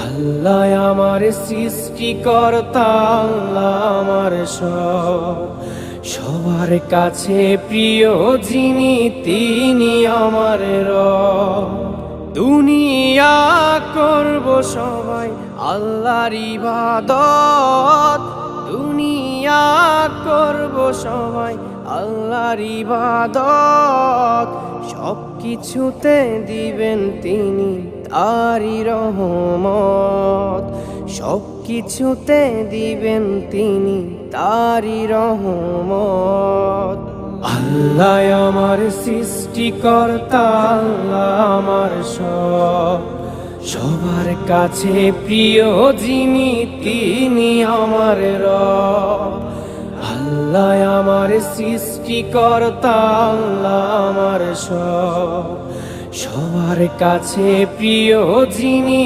আল্লাহ আমার সৃষ্টিকর্তা, আল্লাহ আমার সব, সবার কাছে প্রিয় যিনি তিনি আমার রব। দুনিয়া করব সবাই আল্লাহর ইবাদত, দুনিয়া করব সবাই আল্লাহর ইবাদত, সব কিছুতে দিবেন তিনি তারি রহমত, সব কিছুতে দিবেন তিনি তারি রহমত। আল্লাহ আমার সৃষ্টিকর্তা, আল্লাহ আমার সব, সবার কাছে প্রিয় যিনি তিনি আমার রব। আল্লাহ আমার সৃষ্টিকর্তা, আল্লাহ আমার সব, সবার কাছে প্রিয় যিনি